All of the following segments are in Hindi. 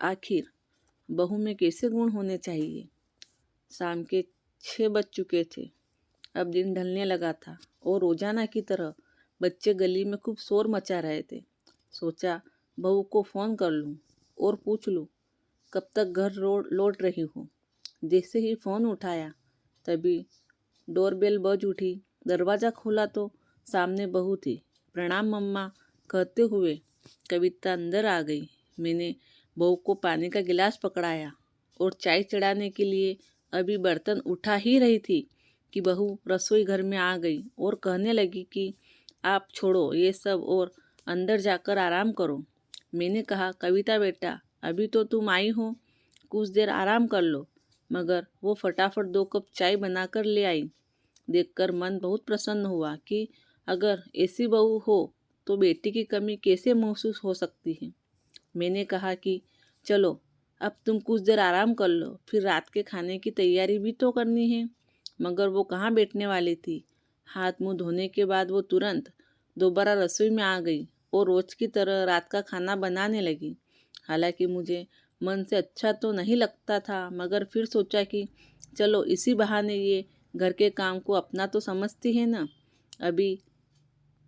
आखिर बहू में कैसे गुण होने चाहिए। शाम के 6 बज चुके थे। अब दिन ढलने लगा था और रोजाना की तरह बच्चे गली में खूब शोर मचा रहे थे। सोचा बहू को फ़ोन कर लूँ और पूछ लूँ कब तक घर लौट रही हो। जैसे ही फ़ोन उठाया तभी डोरबेल बज उठी। दरवाज़ा खोला तो सामने बहू थी। प्रणाम मम्मा कहते हुए कविता अंदर आ गई। मैंने बहू को पानी का गिलास पकड़ाया और चाय चढ़ाने के लिए अभी बर्तन उठा ही रही थी कि बहू रसोई घर में आ गई और कहने लगी कि आप छोड़ो ये सब और अंदर जाकर आराम करो। मैंने कहा कविता बेटा अभी तो तुम आई हो, कुछ देर आराम कर लो। मगर वो फटाफट 2 कप चाय बनाकर ले आई। देखकर मन बहुत प्रसन्न हुआ कि अगर ऐसी बहू हो तो बेटी की कमी कैसे महसूस हो सकती है। मैंने कहा कि चलो अब तुम कुछ देर आराम कर लो, फिर रात के खाने की तैयारी भी तो करनी है। मगर वो कहाँ बैठने वाली थी। हाथ मुंह धोने के बाद वो तुरंत दोबारा रसोई में आ गई और रोज की तरह रात का खाना बनाने लगी। हालांकि मुझे मन से अच्छा तो नहीं लगता था, मगर फिर सोचा कि चलो इसी बहाने ये घर के काम को अपना तो समझती है ना। अभी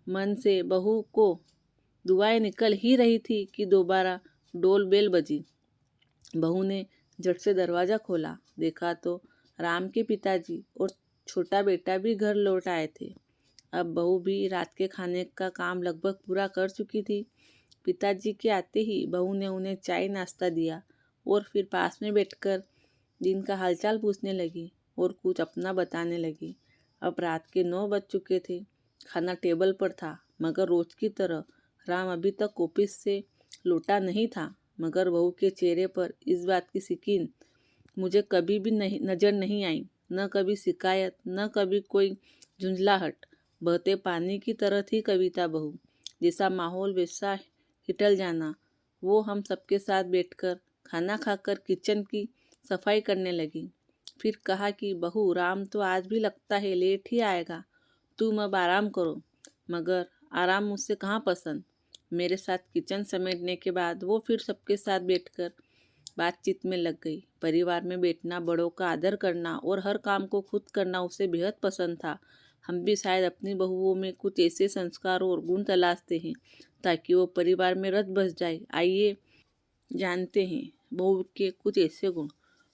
मन से बहू को दुआएं निकल ही रही थी कि दोबारा डोल बेल बजी। बहू ने झट से दरवाज़ा खोला। देखा तो राम के पिताजी और छोटा बेटा भी घर लौट आए थे। अब बहू भी रात के खाने का काम लगभग पूरा कर चुकी थी। पिताजी के आते ही बहू ने उन्हें चाय नाश्ता दिया और फिर पास में बैठकर दिन का हालचाल पूछने लगी और कुछ अपना बताने लगी। अब रात के 9 बज चुके थे। खाना टेबल पर था, मगर रोज की तरह राम अभी तक ऑफिस से लौटा नहीं था। मगर बहू के चेहरे पर इस बात की सिकीन मुझे कभी भी नजर नहीं आई। न कभी शिकायत, न कभी कोई झुंझलाहट। बहते पानी की तरह थी कविता बहू। जैसा माहौल वैसा हिटल जाना। वो हम सबके साथ बैठकर खाना खाकर किचन की सफाई करने लगी। फिर कहा कि बहू राम तो आज भी लगता है लेट ही आएगा, तुम अब आराम करो। मगर आराम मुझसे कहाँ पसंद। मेरे साथ किचन समेटने के बाद वो फिर सबके साथ बैठकर बातचीत में लग गई। परिवार में बैठना, बड़ों का आदर करना और हर काम को खुद करना उसे बेहद पसंद था। हम भी शायद अपनी बहुओं में कुछ ऐसे संस्कार और गुण तलाशते हैं ताकि वो परिवार में रच बस जाए। आइए जानते हैं बहू के कुछ ऐसे गुण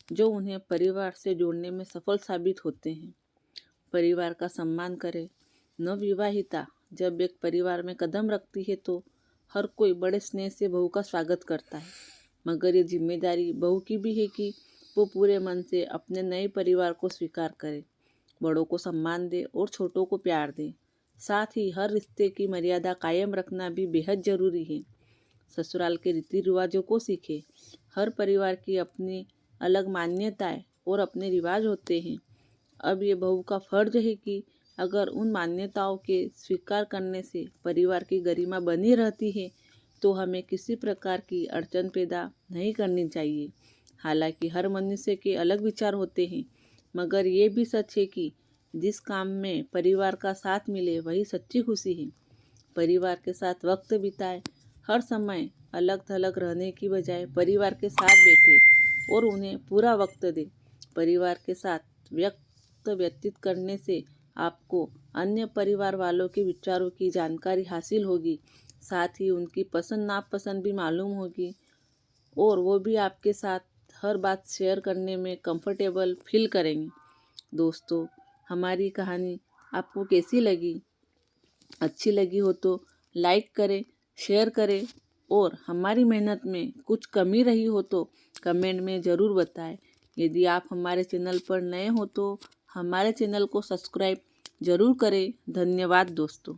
जो उन्हें परिवार से जोड़ने में सफल साबित होते हैं। परिवार का सम्मान करें। नवविवाहिता जब एक परिवार में कदम रखती है तो हर कोई बड़े स्नेह से बहू का स्वागत करता है। मगर ये जिम्मेदारी बहू की भी है कि वो पूरे मन से अपने नए परिवार को स्वीकार करे, बड़ों को सम्मान दे और छोटों को प्यार दे। साथ ही हर रिश्ते की मर्यादा कायम रखना भी बेहद जरूरी है। ससुराल के रीति रिवाजों को सीखे। हर परिवार की अपनी अलग मान्यताएं और अपने रिवाज होते हैं। अब ये बहू का फर्ज है कि अगर उन मान्यताओं के स्वीकार करने से परिवार की गरिमा बनी रहती है तो हमें किसी प्रकार की अड़चन पैदा नहीं करनी चाहिए। हालांकि हर मनुष्य के अलग विचार होते हैं, मगर ये भी सच है कि जिस काम में परिवार का साथ मिले वही सच्ची खुशी है। परिवार के साथ वक्त बिताए। हर समय अलग थलग रहने की बजाय परिवार के साथ बैठे और उन्हें पूरा वक्त दे। परिवार के साथ व्यतीत करने से आपको अन्य परिवार वालों के विचारों की जानकारी हासिल होगी। साथ ही उनकी पसंद नापसंद भी मालूम होगी और वो भी आपके साथ हर बात शेयर करने में कंफर्टेबल फील करेंगे। दोस्तों, हमारी कहानी आपको कैसी लगी? अच्छी लगी हो तो लाइक करें, शेयर करें और हमारी मेहनत में कुछ कमी रही हो तो कमेंट में ज़रूर बताएं। यदि आप हमारे चैनल पर नए हो तो हमारे चैनल को सब्सक्राइब ज़रूर करें। धन्यवाद दोस्तों।